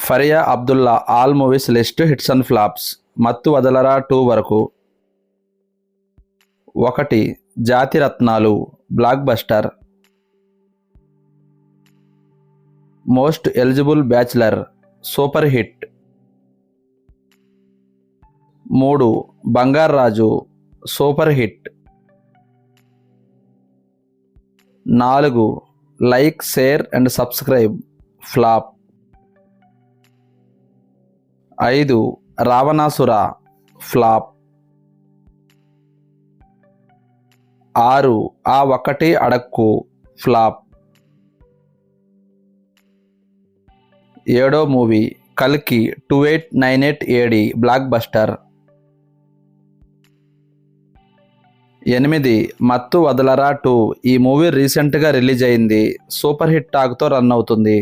Faria Abdullah all movies list hits and flops. Mathu Vadalara 2 వరకు. 1 Jathi Ratnalu blockbuster. Most eligible bachelor super hit. 3 Bangaru Raju super hit. 4 like share and subscribe flop. 5 Ravanasura flop. 6 ఆ ఒక్కటి అడక్కు flop. 7వ movie కల్కి 2898 AD block buster. 8 మత్తు వదలరా 2 ఈ movie రీసెంట్గా release అయింది. Super hit టాక్తో run అవుతుంది.